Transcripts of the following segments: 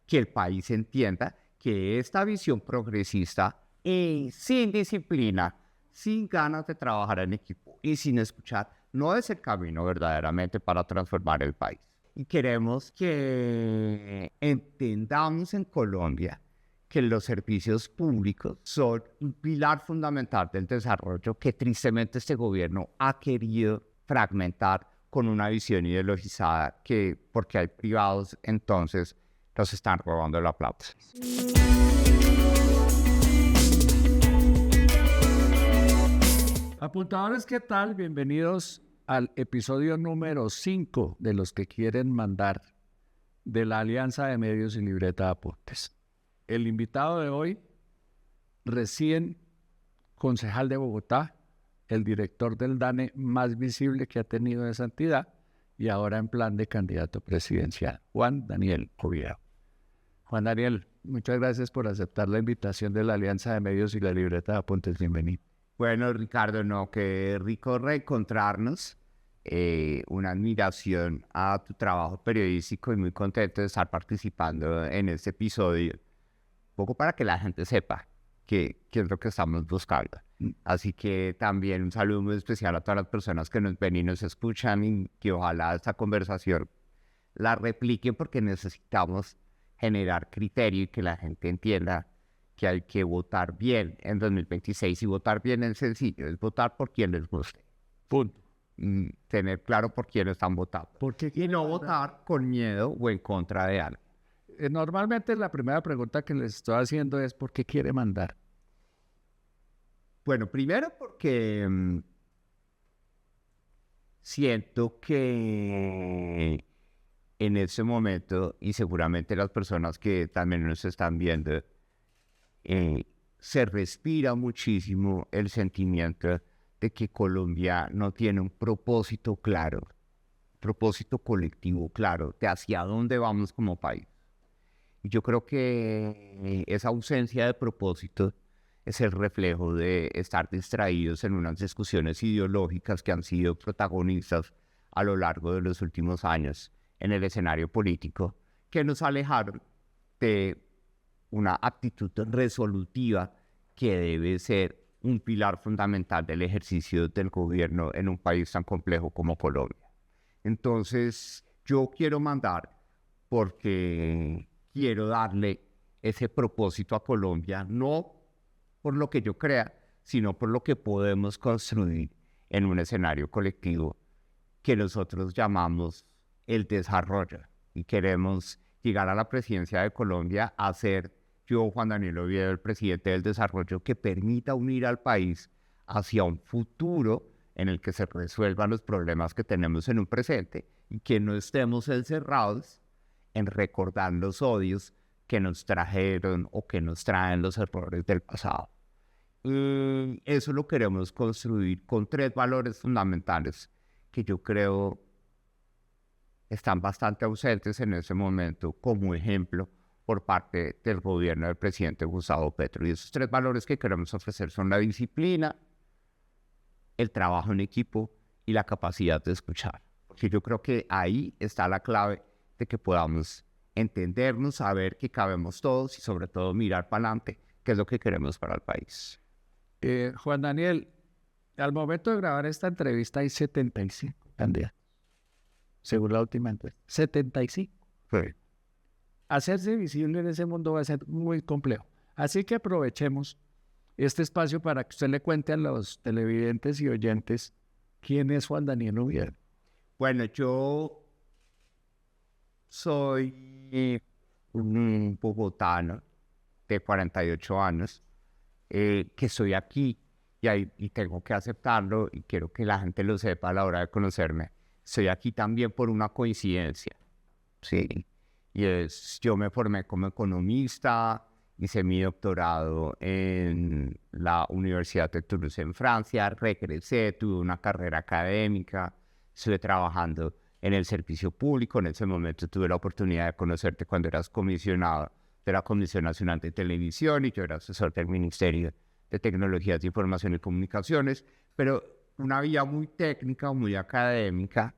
que el país entienda que esta visión progresista, sin disciplina, sin ganas de trabajar en equipo y sin escuchar, no es el camino verdaderamente para transformar el país. Y queremos que entendamos en Colombia que los servicios públicos son un pilar fundamental del desarrollo que tristemente este gobierno ha querido fragmentar con una visión ideologizada que, porque hay privados, entonces nos están robando la plata. Apuntadores, ¿qué tal? Bienvenidos al episodio número 5 de Los que quieren mandar de la Alianza de Medios y Libreta de Apuntes. El invitado de hoy, recién concejal de Bogotá, el director del DANE más visible que ha tenido esa entidad y ahora en plan de candidato presidencial, Juan Daniel Oviedo. Juan Daniel, muchas gracias por aceptar la invitación de la Alianza de Medios y la Libreta de Apuntes. Bienvenido. Bueno, Ricardo, no, qué rico reencontrarnos. Una admiración a tu trabajo periodístico y muy contento de estar participando en este episodio. Un poco para que la gente sepa qué es lo que estamos buscando. Así que también un saludo muy especial a todas las personas que nos ven y nos escuchan y que ojalá esta conversación la repliquen porque necesitamos generar criterio y que la gente entienda que hay que votar bien en 2026 y votar bien es sencillo, es votar por quien les guste. Punto. Tener claro por quién están votando. Y no votar con miedo o en contra de algo. Normalmente la primera pregunta que les estoy haciendo es ¿por qué quiere mandar? Bueno, primero porque siento que en ese momento, y seguramente las personas que también nos están viendo, se respira muchísimo el sentimiento de que Colombia no tiene un propósito claro, propósito colectivo claro de hacia dónde vamos como país. Y yo creo que esa ausencia de propósito es el reflejo de estar distraídos en unas discusiones ideológicas que han sido protagonistas a lo largo de los últimos años en el escenario político, que nos alejaron de una actitud resolutiva que debe ser un pilar fundamental del ejercicio del gobierno en un país tan complejo como Colombia. Entonces, yo quiero mandar porque quiero darle ese propósito a Colombia, no por lo que yo crea, sino por lo que podemos construir en un escenario colectivo que nosotros llamamos el desarrollo. Y queremos llegar a la presidencia de Colombia a ser yo, Juan Daniel Oviedo, el presidente del desarrollo que permita unir al país hacia un futuro en el que se resuelvan los problemas que tenemos en un presente y que no estemos encerrados en recordar los odios que nos trajeron o que nos traen los errores del pasado. Eso lo queremos construir con 3 valores fundamentales que yo creo están bastante ausentes en ese momento como ejemplo por parte del gobierno del presidente Gustavo Petro. Y esos 3 valores que queremos ofrecer son la disciplina, el trabajo en equipo y la capacidad de escuchar. Porque yo creo que ahí está la clave de que podamos entendernos, saber que cabemos todos y sobre todo mirar para adelante, que es lo que queremos para el país. Juan Daniel, al momento de grabar esta entrevista hay 75 candidatos, según la última encuesta. 75. Sí. Hacerse visible en ese mundo va a ser muy complejo. Así que aprovechemos este espacio para que usted le cuente a los televidentes y oyentes quién es Juan Daniel Oviedo. Bueno, yo soy un bogotano de 48 años que estoy aquí y tengo que aceptarlo y quiero que la gente lo sepa a la hora de conocerme. Estoy aquí también por una coincidencia, ¿sí? Y yo me formé como economista, hice mi doctorado en la Universidad de Toulouse en Francia, regresé, tuve una carrera académica, estuve trabajando en el servicio público. En ese momento tuve la oportunidad de conocerte cuando eras comisionado de la Comisión Nacional de Televisión y yo era asesor del Ministerio de Tecnologías de Información y Comunicaciones, pero una vía muy técnica, muy académica,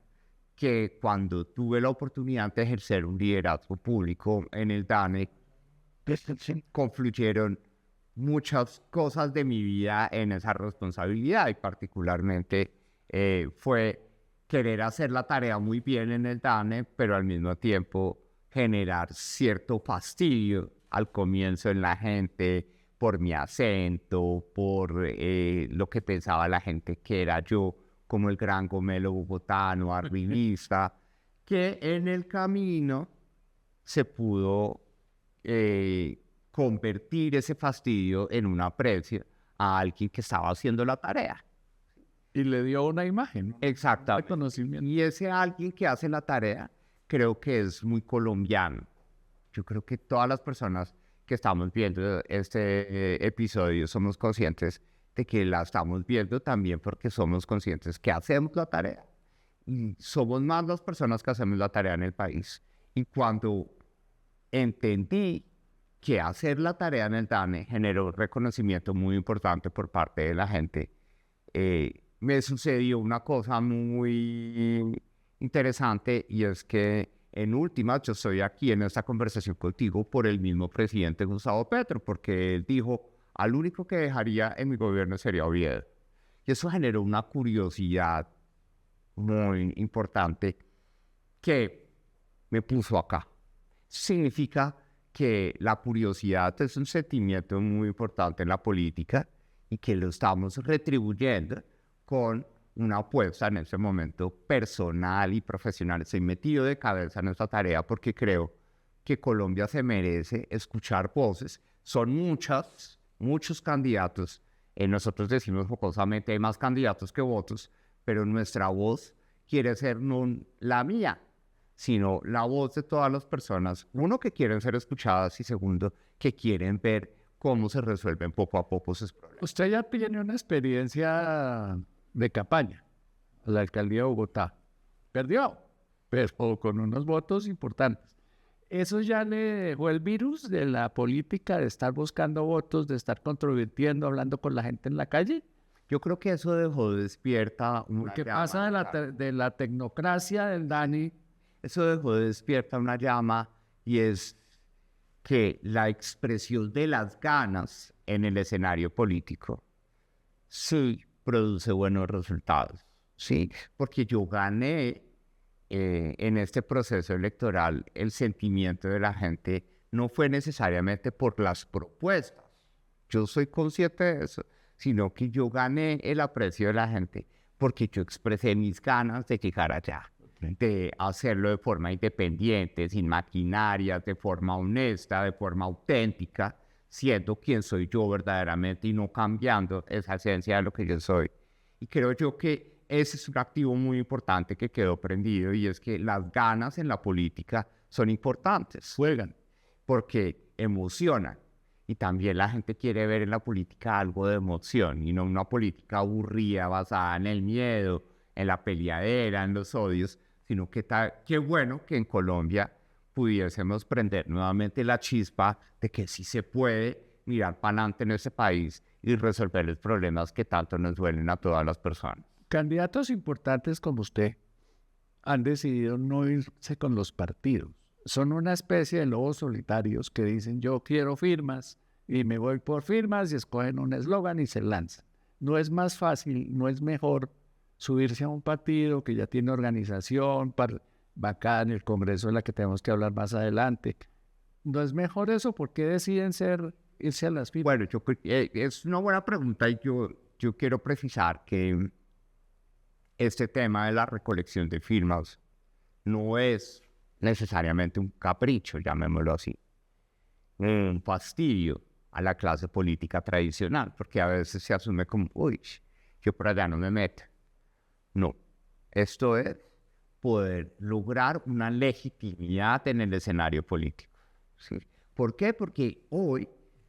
que cuando tuve la oportunidad de ejercer un liderazgo público en el DANE, confluyeron muchas cosas de mi vida en esa responsabilidad y particularmente fue querer hacer la tarea muy bien en el DANE, pero al mismo tiempo generar cierto fastidio al comienzo en la gente por mi acento, por lo que pensaba la gente que era yo como el gran gomelo bogotano, arribista, que en el camino se pudo convertir ese fastidio en un aprecio a alguien que estaba haciendo la tarea. Y le dio una imagen, ¿no? Exactamente. Reconocimiento. Y ese alguien que hace la tarea creo que es muy colombiano. Yo creo que todas las personas que estamos viendo este episodio somos conscientes de que la estamos viendo también porque somos conscientes que hacemos la tarea. Y somos más las personas que hacemos la tarea en el país. Y cuando entendí que hacer la tarea en el DANE generó un reconocimiento muy importante por parte de la gente, me sucedió una cosa muy interesante y es que en últimas yo estoy aquí en esta conversación contigo por el mismo presidente Gustavo Petro, porque él dijo, al único que dejaría en mi gobierno sería Oviedo. Y eso generó una curiosidad muy importante que me puso acá. Significa que la curiosidad es un sentimiento muy importante en la política y que lo estamos retribuyendo con una apuesta en ese momento personal y profesional. Estoy metido de cabeza en esta tarea porque creo que Colombia se merece escuchar voces. Son muchos candidatos. Nosotros decimos jocosamente, hay más candidatos que votos, pero nuestra voz quiere ser no la mía, sino la voz de todas las personas. Uno, que quieren ser escuchadas y segundo, que quieren ver cómo se resuelven poco a poco sus problemas. Usted ya tiene una experiencia de campaña a la alcaldía de Bogotá. Perdió, pero con unos votos importantes. ¿Eso ya le dejó el virus de la política, de estar buscando votos, de estar controvirtiendo, hablando con la gente en la calle? Yo creo que eso dejó despierta una ¿Qué llama. pasa de la tecnocracia del Dani? Eso dejó despierta una llama y es que la expresión de las ganas en el escenario político sí produce buenos resultados, ¿sí? Porque yo gané en este proceso electoral, el sentimiento de la gente no fue necesariamente por las propuestas, yo soy consciente de eso, sino que yo gané el aprecio de la gente porque yo expresé mis ganas de llegar allá, de hacerlo de forma independiente, sin maquinarias, de forma honesta, de forma auténtica, siendo quien soy yo verdaderamente y no cambiando esa esencia de lo que yo soy. Y creo yo que ese es un activo muy importante que quedó prendido y es que las ganas en la política son importantes. Juegan. Porque emocionan. Y también la gente quiere ver en la política algo de emoción y no una política aburrida basada en el miedo, en la peleadera, en los odios, sino que qué bueno que en Colombia pudiésemos prender nuevamente la chispa de que sí se puede mirar para adelante en ese país y resolver los problemas que tanto nos duelen a todas las personas. Candidatos importantes como usted han decidido no irse con los partidos. Son una especie de lobos solitarios que dicen yo quiero firmas y me voy por firmas y escogen un eslogan y se lanzan. No es más fácil, no es mejor subirse a un partido que ya tiene organización, bancada en el Congreso de la que tenemos que hablar más adelante. ¿No es mejor eso? ¿Por qué deciden irse a las firmas? Bueno, es una buena pregunta y yo quiero precisar que este tema de la recolección de firmas no es necesariamente un capricho, llamémoslo así, un fastidio a la clase política tradicional, porque a veces se asume como, uy, yo por allá no me meto. No, esto es poder lograr una legitimidad en el escenario político, ¿sí? ¿Por qué? Porque hoy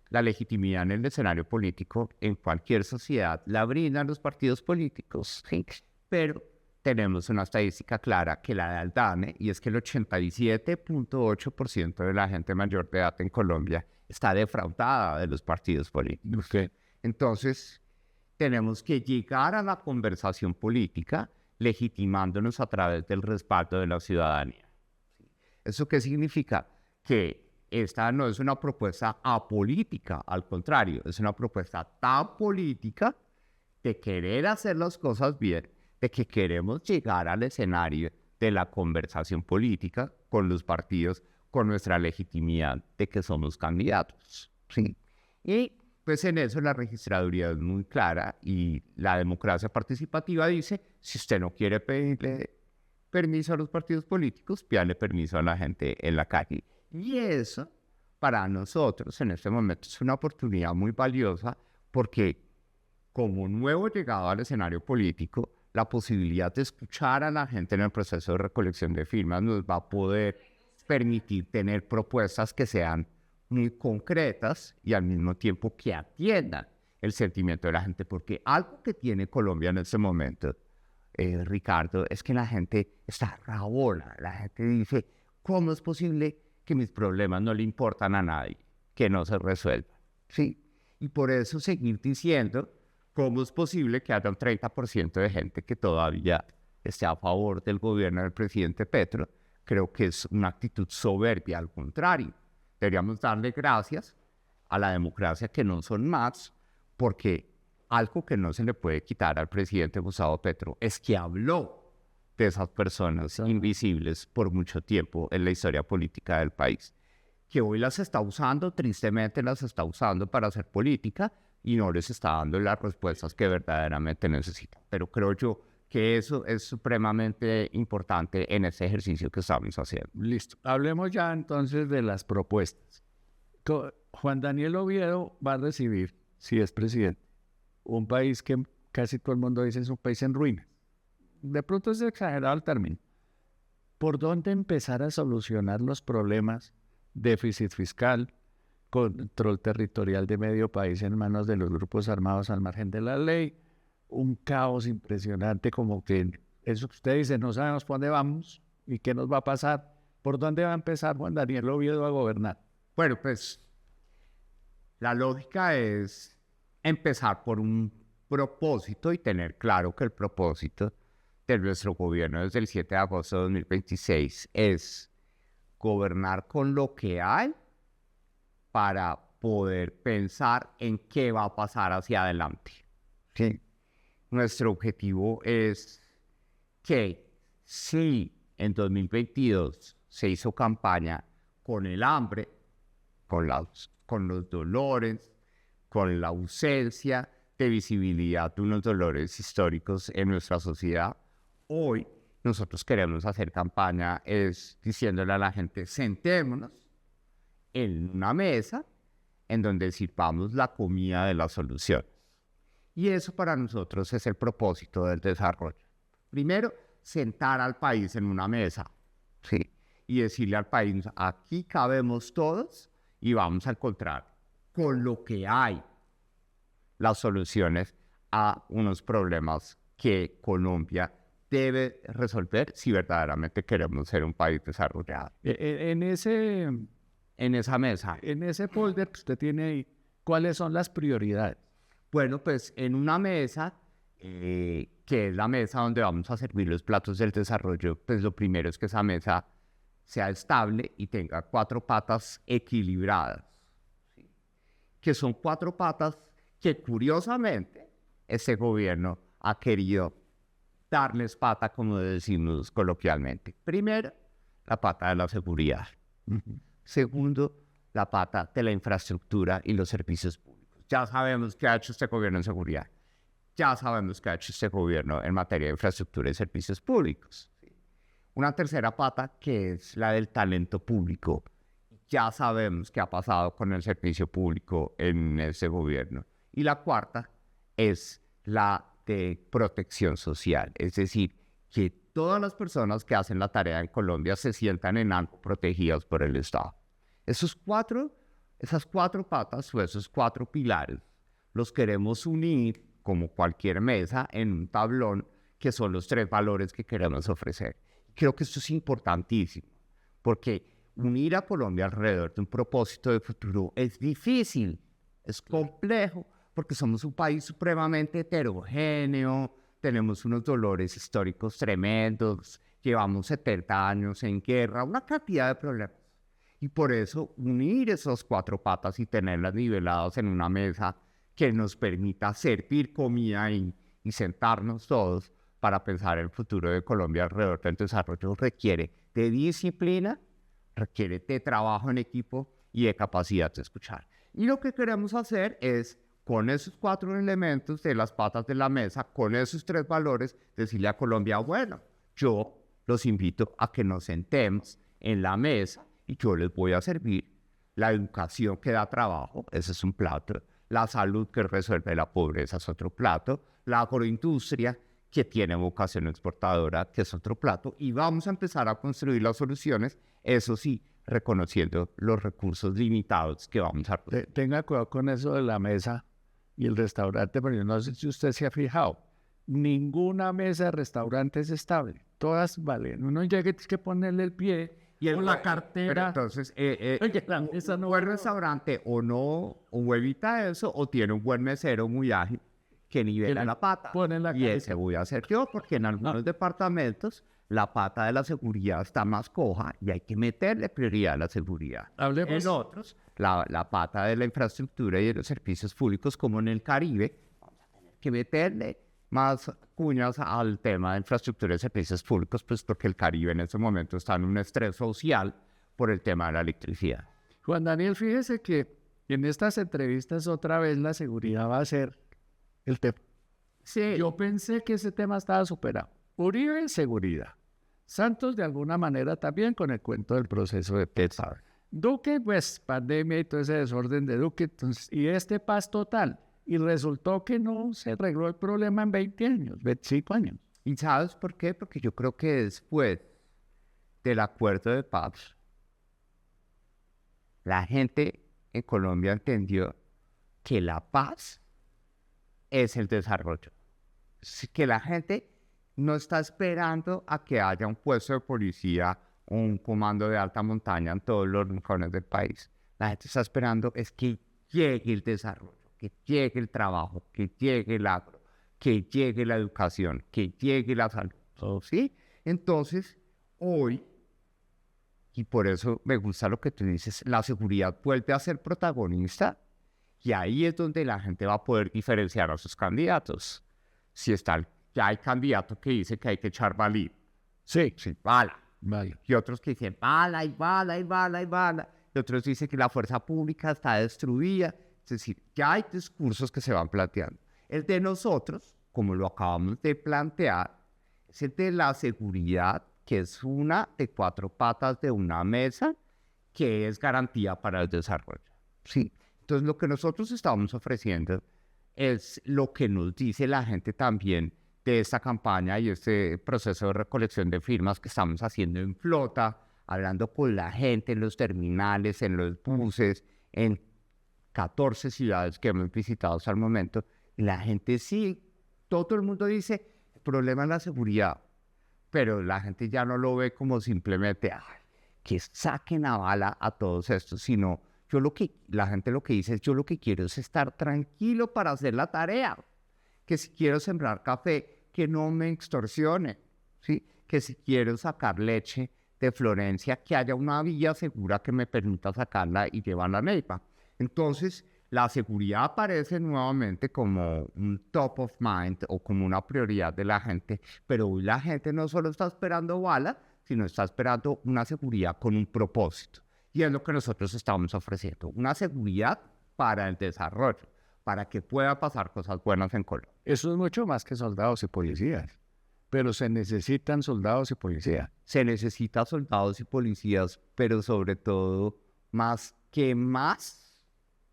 la legitimidad en el escenario político en cualquier sociedad la brindan los partidos políticos, ¿sí? Pero tenemos una estadística clara que la da el DANE y es que el 87.8% de la gente mayor de edad en Colombia está defraudada de los partidos políticos. Okay. Entonces, tenemos que llegar a la conversación política legitimándonos a través del respaldo de la ciudadanía. ¿Eso qué significa? Que esta no es una propuesta apolítica, al contrario, es una propuesta tan política de querer hacer las cosas bien, de que queremos llegar al escenario de la conversación política con los partidos, con nuestra legitimidad de que somos candidatos, ¿sí? Y pues en eso la registraduría es muy clara y la democracia participativa dice, si usted no quiere pedirle permiso a los partidos políticos, pídale permiso a la gente en la calle. Y eso, para nosotros en este momento, es una oportunidad muy valiosa porque como nuevo llegado al escenario político, la posibilidad de escuchar a la gente en el proceso de recolección de firmas nos va a poder permitir tener propuestas que sean muy concretas y al mismo tiempo que atiendan el sentimiento de la gente, porque algo que tiene Colombia en este momento, Ricardo, es que la gente está rabona, la gente dice, ¿cómo es posible que mis problemas no le importan a nadie, que no se resuelvan? ¿Sí? Y por eso seguir diciendo, ¿cómo es posible que haya un 30% de gente que todavía esté a favor del gobierno del presidente Petro? Creo que es una actitud soberbia, al contrario. Deberíamos darle gracias a la democracia que no son más, porque algo que no se le puede quitar al presidente Gustavo Petro es que habló de esas personas invisibles por mucho tiempo en la historia política del país, que hoy las está usando, tristemente las está usando para hacer política y no les está dando las respuestas que verdaderamente necesitan. Pero creo yo que eso es supremamente importante en ese ejercicio que estamos haciendo. Listo. Hablemos ya entonces de las propuestas. Juan Daniel Oviedo va a recibir, si es presidente, un país que casi todo el mundo dice es un país en ruinas. De pronto es exagerado el término. ¿Por dónde empezar a solucionar los problemas? Déficit fiscal, control territorial de medio país en manos de los grupos armados al margen de la ley, un caos impresionante, como que eso que usted dice, no sabemos por dónde vamos y qué nos va a pasar. ¿Por dónde va a empezar Juan Daniel Oviedo a gobernar? Bueno, pues la lógica es empezar por un propósito y tener claro que el propósito de nuestro gobierno desde el 7 de agosto de 2026 es gobernar con lo que hay para poder pensar en qué va a pasar hacia adelante. ¿Sí? Nuestro objetivo es que si en 2022 se hizo campaña con el hambre, con los dolores, con la ausencia de visibilidad de unos dolores históricos en nuestra sociedad, hoy nosotros queremos hacer campaña es diciéndole a la gente, sentémonos en una mesa en donde sirvamos la comida de las soluciones. Y eso para nosotros es el propósito del desarrollo. Primero, sentar al país en una mesa, ¿sí? Y decirle al país, aquí cabemos todos y vamos a encontrar con lo que hay las soluciones a unos problemas que Colombia debe resolver si verdaderamente queremos ser un país desarrollado. En esa mesa, en ese folder que usted tiene ahí, ¿cuáles son las prioridades? Bueno, pues en una mesa, que es la mesa donde vamos a servir los platos del desarrollo, pues lo primero es que esa mesa sea estable y tenga 4 patas equilibradas, ¿sí? Que son 4 patas que curiosamente este gobierno ha querido darles pata, como decimos coloquialmente. Primero, la pata de la seguridad. Segundo, la pata de la infraestructura y los servicios públicos. Ya sabemos qué ha hecho este gobierno en seguridad. Ya sabemos qué ha hecho este gobierno en materia de infraestructura y servicios públicos. ¿Sí? Una tercera pata que es la del talento público. Ya sabemos qué ha pasado con el servicio público en ese gobierno. Y la cuarta es la de protección social. Es decir, que todas las personas que hacen la tarea en Colombia se sientan en algo protegidas por el Estado. Esas 4 patas o esos 4 pilares los queremos unir como cualquier mesa en un tablón que son los 3 valores que queremos ofrecer. Creo que esto es importantísimo porque unir a Colombia alrededor de un propósito de futuro es difícil, es complejo porque somos un país supremamente heterogéneo, tenemos unos dolores históricos tremendos, llevamos 70 años en guerra, una cantidad de problemas. Y por eso unir esas cuatro patas y tenerlas niveladas en una mesa que nos permita servir comida y sentarnos todos para pensar el futuro de Colombia alrededor del desarrollo requiere de disciplina, requiere de trabajo en equipo y de capacidad de escuchar. Y lo que queremos hacer es, con esos cuatro elementos de las patas de la mesa, con esos tres valores, decirle a Colombia, bueno, yo los invito a que nos sentemos en la mesa y yo les voy a servir la educación que da trabajo, ese es un plato, la salud que resuelve la pobreza es otro plato, la agroindustria que tiene vocación exportadora, que es otro plato, y vamos a empezar a construir las soluciones, eso sí, reconociendo los recursos limitados que vamos a... Tenga cuidado con eso de la mesa y el restaurante, pero yo no sé si usted se ha fijado, ninguna mesa de restaurante es estable, todas valen, uno llega y tiene que ponerle el pie y la cartera. Pero entonces, Oye, la mesa no un buen restaurante o evita eso, o tiene un buen mesero muy ágil que nivela la pata. Y ese voy a hacer yo, porque en algunos departamentos la pata de la seguridad está más coja y hay que meterle prioridad a la seguridad. Hablemos. En otros, la pata de la infraestructura y de los servicios públicos, como en el Caribe, vamos a tener que meterle más cuñas al tema de infraestructura y servicios públicos, pues porque el Caribe en este momento está en un estrés social por el tema de la electricidad. Juan Daniel, fíjese que en estas entrevistas otra vez la seguridad va a ser el tema. Sí. Yo pensé que ese tema estaba superado. Uribe, seguridad. Santos, de alguna manera, también con el cuento del proceso de paz. Duque, pues, pandemia y todo ese desorden de Duque. Entonces, y este paz total. Y resultó que no se arregló el problema en 20 años, 25 años. ¿Y sabes por qué? Porque yo creo que después del acuerdo de paz, la gente en Colombia entendió que la paz es el desarrollo. Que la gente no está esperando a que haya un puesto de policía o un comando de alta montaña en todos los rincones del país. La gente está esperando es que llegue el desarrollo, que llegue el trabajo, que llegue el agro, que llegue la educación, que llegue la salud. ¿Sí? Entonces, hoy, y por eso me gusta lo que tú dices, la seguridad vuelve a ser protagonista. Y ahí es donde la gente va a poder diferenciar a sus candidatos. Si ya hay candidato que dice que hay que echar balín. Sí, Bala. vale. Y otros que dicen bala y bala y bala y bala. Y otros dicen que la fuerza pública está destruida. Es decir, ya hay discursos que se van planteando. El de nosotros, como lo acabamos de plantear, es el de la seguridad, que es una de cuatro patas de una mesa, que es garantía para el desarrollo. Sí. Entonces, lo que nosotros estamos ofreciendo es lo que nos dice la gente también de esta campaña y este proceso de recolección de firmas que estamos haciendo en flota, hablando con la gente en los terminales, en los buses, en 14 ciudades que hemos visitado hasta el momento. Y la gente sí, todo el mundo dice, el problema es la seguridad, pero la gente ya no lo ve como simplemente, que saquen a bala a todos estos, sino... la gente lo que dice es, yo lo que quiero es estar tranquilo para hacer la tarea. Que si quiero sembrar café, que no me extorsione. ¿Sí? Que si quiero sacar leche de Florencia, que haya una vía segura que me permita sacarla y llevarla a Neiva. Entonces, la seguridad aparece nuevamente como un top of mind o como una prioridad de la gente. Pero hoy la gente no solo está esperando balas, sino está esperando una seguridad con un propósito. Y es lo que nosotros estamos ofreciendo, una seguridad para el desarrollo, para que pueda pasar cosas buenas en Colombia. Eso es mucho más que soldados y policías, pero se necesitan soldados y policías. Se necesitan soldados y policías, pero sobre todo, más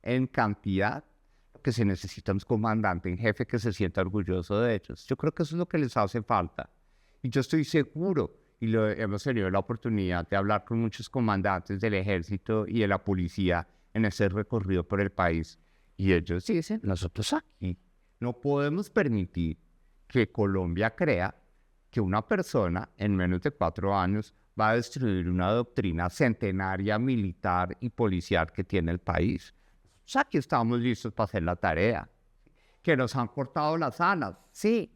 en cantidad, lo que se necesita es un comandante en jefe que se sienta orgulloso de ellos. Yo creo que eso es lo que les hace falta. Y yo estoy seguro, y hemos tenido la oportunidad de hablar con muchos comandantes del ejército y de la policía en ese recorrido por el país. Y ellos dicen, nosotros aquí no podemos permitir que Colombia crea que una persona en menos de 4 años va a destruir una doctrina centenaria militar y policial que tiene el país. Nosotros aquí estamos listos para hacer la tarea. Que nos han cortado las alas, sí.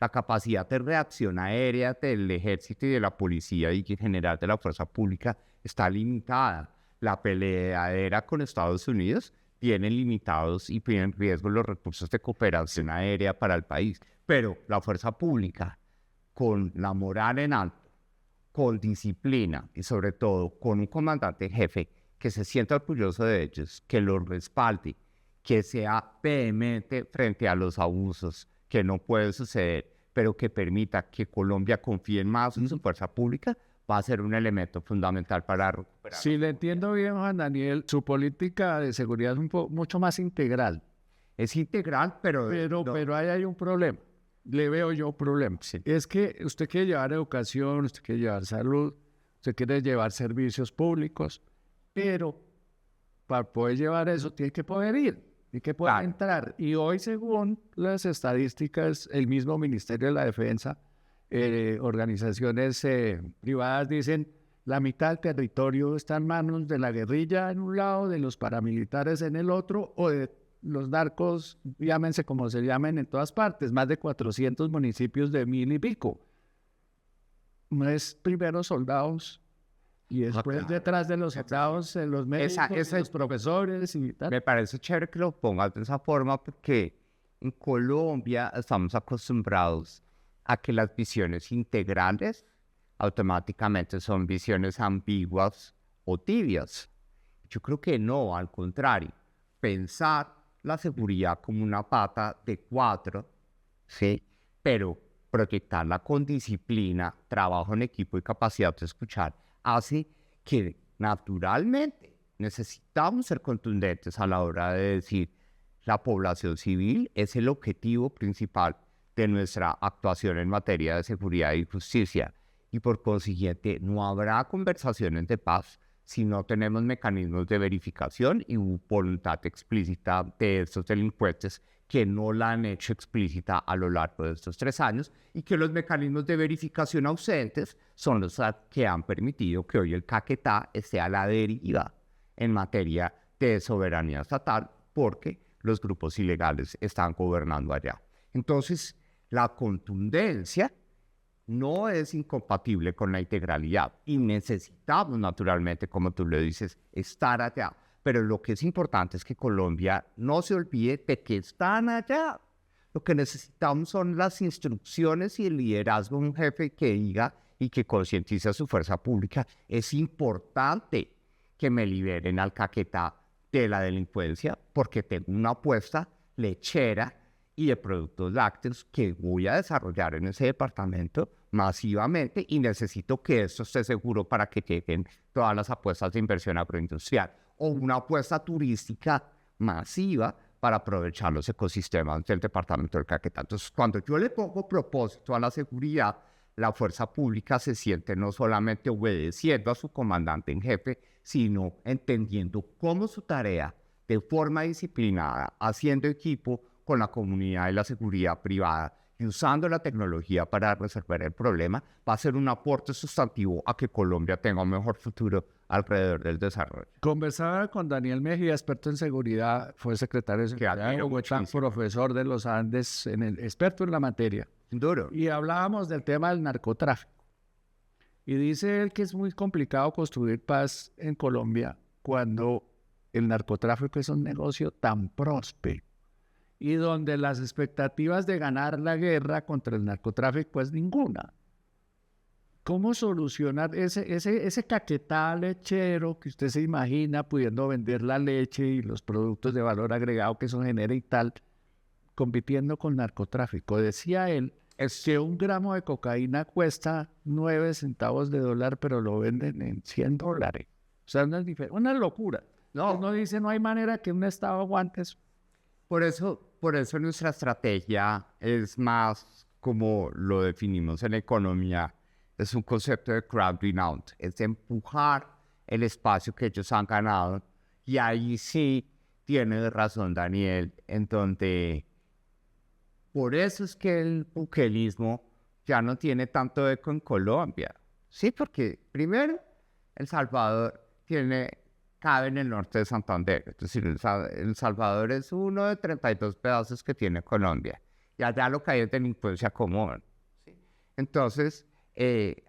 La capacidad de reacción aérea del ejército y de la policía y en general de la fuerza pública está limitada. La peleadera con Estados Unidos tiene limitados y pone en riesgo los recursos de cooperación aérea para el país. Pero la fuerza pública, con la moral en alto, con disciplina y sobre todo con un comandante jefe que se sienta orgulloso de ellos, que los respalde, que sea vehemente frente a los abusos que no pueden suceder, pero que permita que Colombia confíe más en su fuerza pública, va a ser un elemento fundamental para recuperar. Si le entiendo bien, Juan Daniel, su política de seguridad es mucho más integral. Es integral, pero Ahí hay un problema. Le veo yo un problema. Sí. Es que usted quiere llevar educación, usted quiere llevar salud, usted quiere llevar servicios públicos, pero para poder llevar eso tiene que poder ir, tiene que poder entrar. Y hoy, según las estadísticas, el mismo Ministerio de la Defensa, organizaciones privadas dicen la mitad del territorio está en manos de la guerrilla en un lado, de los paramilitares en el otro, o de los narcos, llámense como se llamen en todas partes, más de 400 municipios de 1000 y pico. No es primero soldados y después detrás de los soldados, los médicos, los profesores y tal. Me parece chévere que lo pongas de esa forma porque en Colombia estamos acostumbrados a que las visiones integrales automáticamente son visiones ambiguas o tibias. Yo creo que no, al contrario. Pensar la seguridad como una pata de 4, ¿sí? Pero proyectarla con disciplina, trabajo en equipo y capacidad de escuchar hace que naturalmente necesitamos ser contundentes a la hora de decir la población civil es el objetivo principal de nuestra actuación en materia de seguridad y justicia y por consiguiente no habrá conversaciones de paz si no tenemos mecanismos de verificación y voluntad explícita de estos delincuentes que no la han hecho explícita a lo largo de estos 3 años y que los mecanismos de verificación ausentes son los que han permitido que hoy el Caquetá esté a la deriva en materia de soberanía estatal porque los grupos ilegales están gobernando allá. Entonces, la contundencia no es incompatible con la integralidad y necesitamos naturalmente, como tú le dices, estar allá. Pero lo que es importante es que Colombia no se olvide de que están allá. Lo que necesitamos son las instrucciones y el liderazgo de un jefe que diga y que concientice a su fuerza pública. Es importante que me liberen al Caquetá de la delincuencia porque tengo una apuesta lechera y de productos lácteos que voy a desarrollar en ese departamento masivamente y necesito que esto esté seguro para que lleguen todas las apuestas de inversión agroindustrial o una apuesta turística masiva para aprovechar los ecosistemas del departamento del Caquetá. Entonces, cuando yo le pongo propósito a la seguridad, la fuerza pública se siente no solamente obedeciendo a su comandante en jefe, sino entendiendo cómo su tarea de forma disciplinada, haciendo equipo con la comunidad y la seguridad privada y usando la tecnología para resolver el problema, va a ser un aporte sustantivo a que Colombia tenga un mejor futuro alrededor del desarrollo. Conversaba con Daniel Mejía, experto en seguridad, fue secretario de seguridad de Bogotá, profesor de los Andes, experto en la materia. Duro. Y hablábamos del tema del narcotráfico. Y dice él que es muy complicado construir paz en Colombia cuando el narcotráfico es un negocio tan próspero y donde las expectativas de ganar la guerra contra el narcotráfico es ninguna. ¿Cómo solucionar ese Caquetá lechero que usted se imagina pudiendo vender la leche y los productos de valor agregado que eso genera y tal, compitiendo con narcotráfico? Decía él que un gramo de cocaína cuesta 9 centavos de dólar, pero lo venden en $100. O sea, una locura. No. Uno dice, no hay manera que un Estado aguante eso. Por eso nuestra estrategia es más como lo definimos en economía. Es un concepto de crowding out, es empujar el espacio que ellos han ganado. Y ahí sí tiene razón Daniel, en donde por eso es que el buquelismo ya no tiene tanto eco en Colombia. Sí, porque primero El Salvador cabe en el norte de Santander. Es decir, El Salvador es uno de 32 pedazos que tiene Colombia. y allá lo que hay es delincuencia común. ¿Sí? Entonces,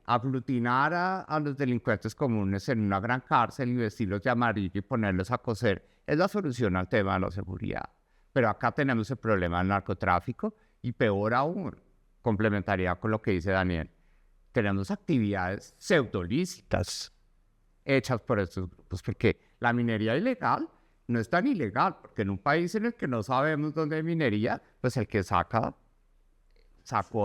aglutinar a los delincuentes comunes en una gran cárcel y vestirlos de amarillo y ponerlos a coser es la solución al tema de la seguridad. Pero acá tenemos el problema del narcotráfico y peor aún, complementaría con lo que dice Daniel, tenemos actividades pseudolícitas hechas por estos grupos, porque la minería ilegal no es tan ilegal, porque en un país en el que no sabemos dónde hay minería, pues el que sacó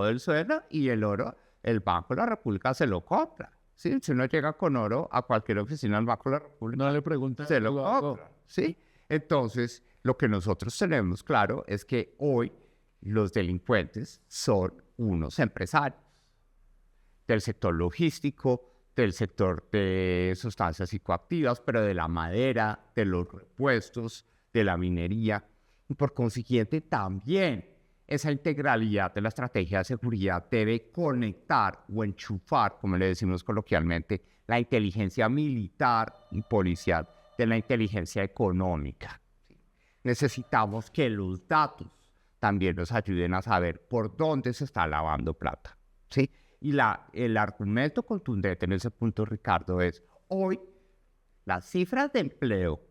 del suelo y el oro, el Banco de la República se lo compra. ¿Sí? Si uno llega con oro a cualquier oficina del Banco de la República, No le preguntan. se lo compra. ¿Sí? Entonces, lo que nosotros tenemos claro es que hoy los delincuentes son unos empresarios del sector logístico, del sector de sustancias psicoactivas, pero de la madera, de los repuestos, de la minería. Y por consiguiente, también esa integralidad de la estrategia de seguridad debe conectar o enchufar, como le decimos coloquialmente, la inteligencia militar y policial de la inteligencia económica. ¿Sí? Necesitamos que los datos también nos ayuden a saber por dónde se está lavando plata. ¿Sí? Y el argumento contundente en ese punto, Ricardo, es hoy las cifras de empleo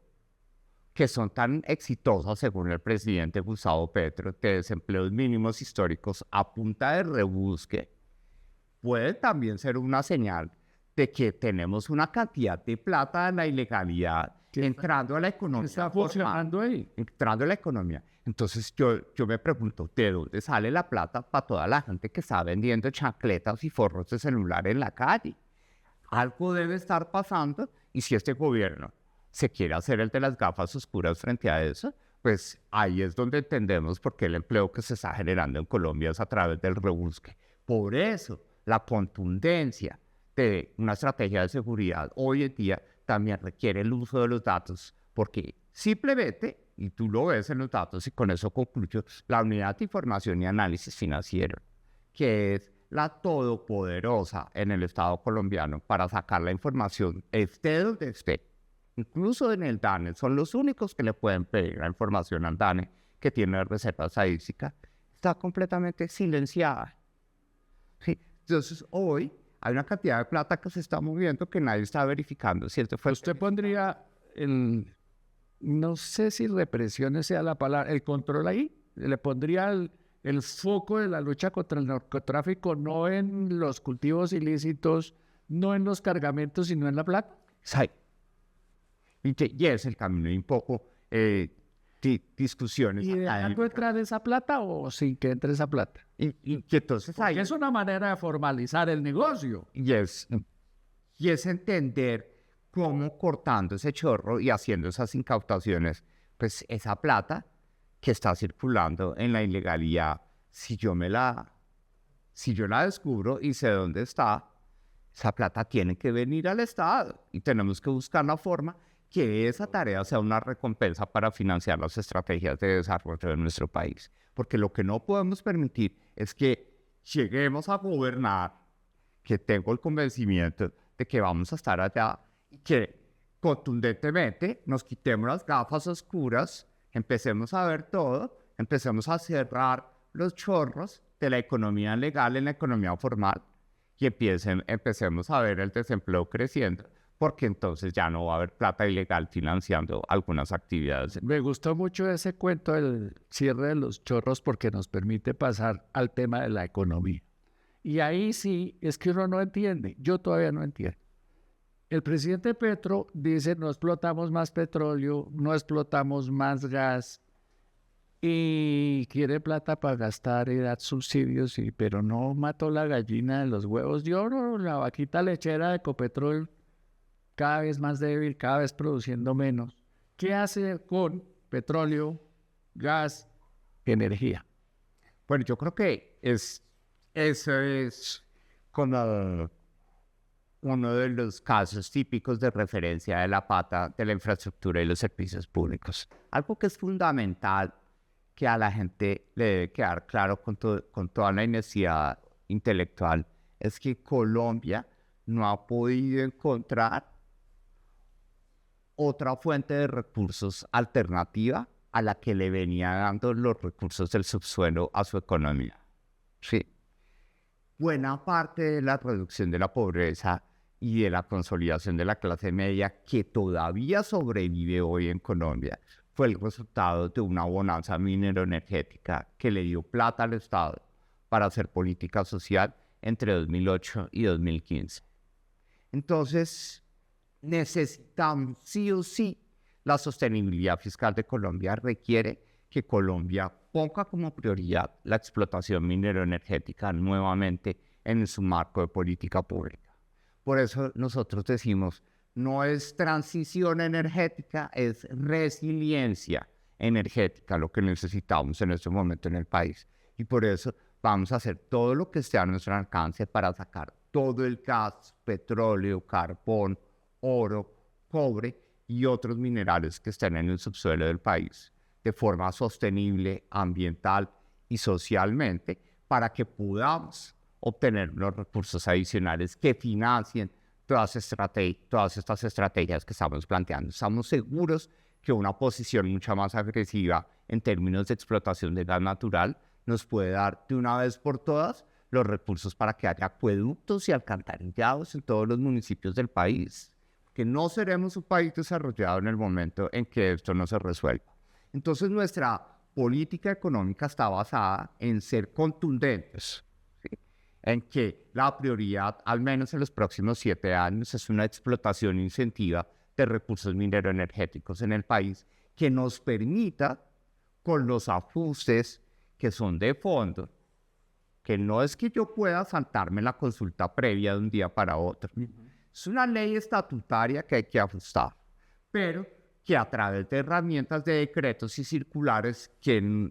que son tan exitosas, según el presidente Gustavo Petro, de desempleos mínimos históricos a punta de rebusque, pueden también ser una señal de que tenemos una cantidad de plata en la ilegalidad entrando a la economía. Está funcionando ahí. Entrando a la economía. Entonces yo me pregunto, ¿de dónde sale la plata para toda la gente que está vendiendo chancletas y forros de celular en la calle? Algo debe estar pasando, y si este gobierno se quiere hacer el de las gafas oscuras frente a eso, pues ahí es donde entendemos por qué el empleo que se está generando en Colombia es a través del rebusque. Por eso la contundencia de una estrategia de seguridad hoy en día también requiere el uso de los datos, porque simplemente, y tú lo ves en los datos y con eso concluyo, la Unidad de Información y Análisis Financiero, que es la todopoderosa en el Estado colombiano para sacar la información, esté donde esté, incluso en el DANE, son los únicos que le pueden pedir la información al DANE que tiene reserva estadística, está completamente silenciada. ¿Sí? Entonces, hoy hay una cantidad de plata que se está moviendo que nadie está verificando. ¿Cierto? Usted pondría, no sé si represión sea la palabra, el control ahí, le pondría el foco de la lucha contra el narcotráfico no en los cultivos ilícitos, no en los cargamentos, sino en la plata. Sí. Y es el camino y un poco discusiones. ¿Y dejando entrar esa plata o sin que entre esa plata? Y que entonces hay... es una manera de formalizar el negocio. Y es entender cómo cortando ese chorro y haciendo esas incautaciones, pues esa plata que está circulando en la ilegalidad, si yo la descubro y sé dónde está, esa plata tiene que venir al Estado y tenemos que buscar la forma que esa tarea sea una recompensa para financiar las estrategias de desarrollo de nuestro país. Porque lo que no podemos permitir es que lleguemos a gobernar, que tengo el convencimiento de que vamos a estar allá y que contundentemente nos quitemos las gafas oscuras, empecemos a ver todo, empecemos a cerrar los chorros de la economía legal en la economía formal y empecemos a ver el desempleo creciendo, porque entonces ya no va a haber plata ilegal financiando algunas actividades. Me gustó mucho ese cuento del cierre de los chorros porque nos permite pasar al tema de la economía. Y ahí sí, es que uno no entiende, yo todavía no entiendo. El presidente Petro dice no explotamos más petróleo, no explotamos más gas y quiere plata para gastar y dar subsidios, pero no mató la gallina de los huevos de oro, la vaquita lechera de Ecopetrol cada vez más débil, cada vez produciendo menos. ¿Qué hace con petróleo, gas, energía? Bueno, yo creo que eso es como uno de los casos típicos de referencia de la pata de la infraestructura y los servicios públicos. Algo que es fundamental, que a la gente le debe quedar claro con toda la honestidad intelectual, es que Colombia no ha podido encontrar otra fuente de recursos alternativa a la que le venía dando los recursos del subsuelo a su economía. Sí. Buena parte de la reducción de la pobreza y de la consolidación de la clase media que todavía sobrevive hoy en Colombia fue el resultado de una bonanza minero-energética que le dio plata al Estado para hacer política social entre 2008 y 2015. Entonces, necesitamos sí o sí la sostenibilidad fiscal de Colombia requiere que Colombia ponga como prioridad la explotación minero-energética nuevamente en su marco de política pública. Por eso nosotros decimos, no es transición energética, es resiliencia energética lo que necesitamos en este momento en el país. Y por eso vamos a hacer todo lo que esté a nuestro alcance para sacar todo el gas, petróleo, carbón, oro, cobre y otros minerales que estén en el subsuelo del país de forma sostenible, ambiental y socialmente para que podamos obtener los recursos adicionales que financien todas estas estrategias que estamos planteando. Estamos seguros que una posición mucho más agresiva en términos de explotación de gas natural nos puede dar de una vez por todas los recursos para que haya acueductos y alcantarillados en todos los municipios del país. Que no seremos un país desarrollado en el momento en que esto no se resuelva. Entonces nuestra política económica está basada en ser contundentes, ¿sí? En que la prioridad, al menos en los próximos 7 años, es una explotación incentiva de recursos mineroenergéticos en el país que nos permita, con los ajustes que son de fondo, que no es que yo pueda saltarme la consulta previa de un día para otro. Es una ley estatutaria que hay que ajustar, pero que a través de herramientas de decretos y circulares que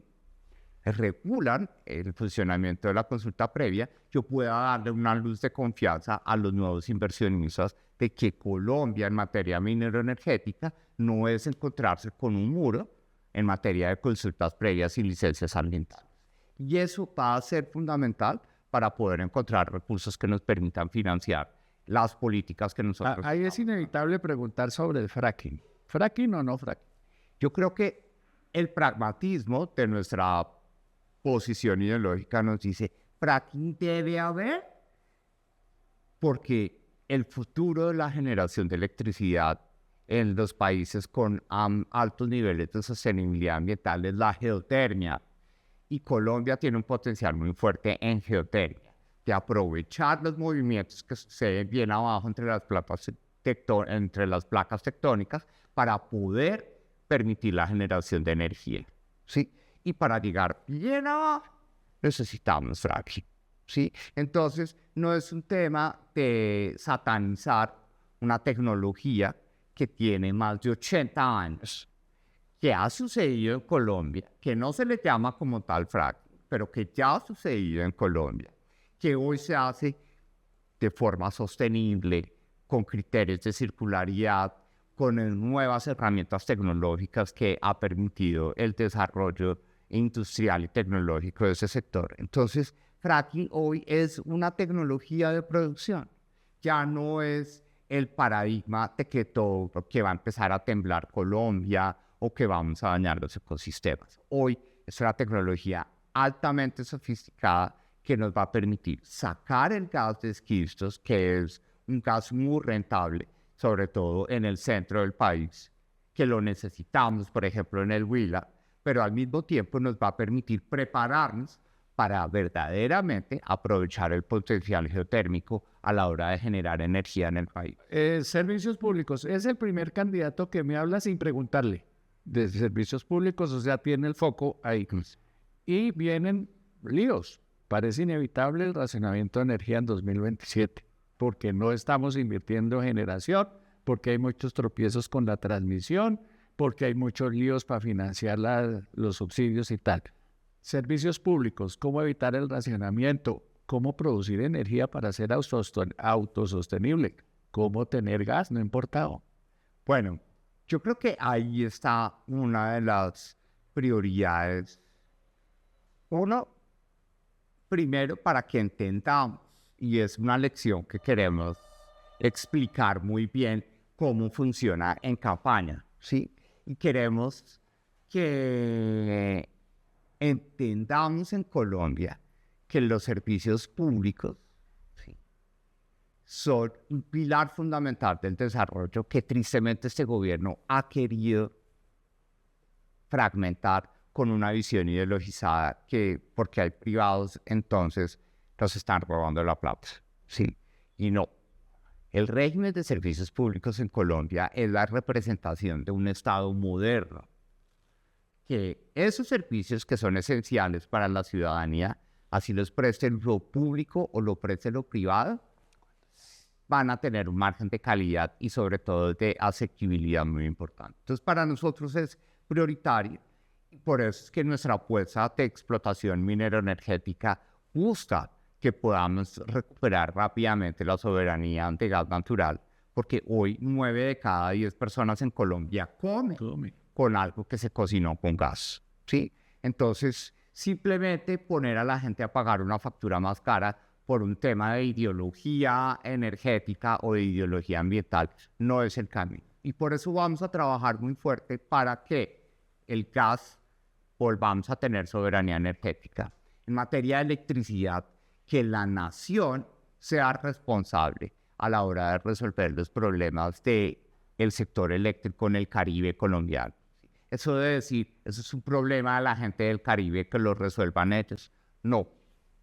regulan el funcionamiento de la consulta previa, yo pueda darle una luz de confianza a los nuevos inversionistas de que Colombia en materia mineroenergética no es encontrarse con un muro en materia de consultas previas y licencias ambientales. Y eso va a ser fundamental para poder encontrar recursos que nos permitan financiar las políticas que nosotros... Ahí es inevitable preguntar sobre el fracking. ¿Fracking o no fracking? Yo creo que el pragmatismo de nuestra posición ideológica nos dice, fracking debe haber, porque el futuro de la generación de electricidad en los países con altos niveles de sostenibilidad ambiental es la geotermia. Y Colombia tiene un potencial muy fuerte en geotermia, de aprovechar los movimientos que suceden bien abajo entre las placas tectónicas para poder permitir la generación de energía, ¿sí? Y para llegar bien abajo necesitamos fracking, ¿sí? Entonces, no es un tema de satanizar una tecnología que tiene más de 80 años, que ha sucedido en Colombia, que no se le llama como tal fracking, pero que ya ha sucedido en Colombia, que hoy se hace de forma sostenible, con criterios de circularidad, con nuevas herramientas tecnológicas que ha permitido el desarrollo industrial y tecnológico de ese sector. Entonces, fracking hoy es una tecnología de producción, ya no es el paradigma de que va a empezar a temblar Colombia o que vamos a dañar los ecosistemas. Hoy es una tecnología altamente sofisticada que nos va a permitir sacar el gas de esquistos, que es un gas muy rentable, sobre todo en el centro del país, que lo necesitamos, por ejemplo, en el Huila, pero al mismo tiempo nos va a permitir prepararnos para verdaderamente aprovechar el potencial geotérmico a la hora de generar energía en el país. Servicios públicos, es el primer candidato que me habla sin preguntarle de servicios públicos, o sea, tiene el foco ahí. Y vienen líos. Parece inevitable el racionamiento de energía en 2027, porque no estamos invirtiendo en generación, porque hay muchos tropiezos con la transmisión, porque hay muchos líos para financiar los subsidios y tal. Servicios públicos, cómo evitar el racionamiento, cómo producir energía para ser autosostenible, cómo tener gas no importado. Bueno, yo creo que ahí está una de las prioridades. Uno, primero, para que entendamos, y es una lección que queremos explicar muy bien cómo funciona en campaña, ¿sí? Y queremos que entendamos en Colombia que los servicios públicos, ¿sí?, son un pilar fundamental del desarrollo que tristemente este gobierno ha querido fragmentar con una visión ideologizada que, porque hay privados, entonces nos están robando la plata. Sí, y no. El régimen de servicios públicos en Colombia es la representación de un Estado moderno, que esos servicios que son esenciales para la ciudadanía, así los preste lo público o lo preste lo privado, van a tener un margen de calidad y sobre todo de asequibilidad muy importante. Entonces, para nosotros es prioritario y por eso es que nuestra apuesta de explotación minero-energética busca que podamos recuperar rápidamente la soberanía ante gas natural, porque hoy 9 de cada 10 personas en Colombia comen con algo que se cocinó con gas, ¿sí? Entonces, simplemente poner a la gente a pagar una factura más cara por un tema de ideología energética o de ideología ambiental no es el camino. Y por eso vamos a trabajar muy fuerte para que el gas volvamos a tener soberanía energética. En materia de electricidad, que la nación sea responsable a la hora de resolver los problemas del sector eléctrico en el Caribe colombiano. Eso de decir, eso es un problema de la gente del Caribe, que lo resuelvan ellos. No,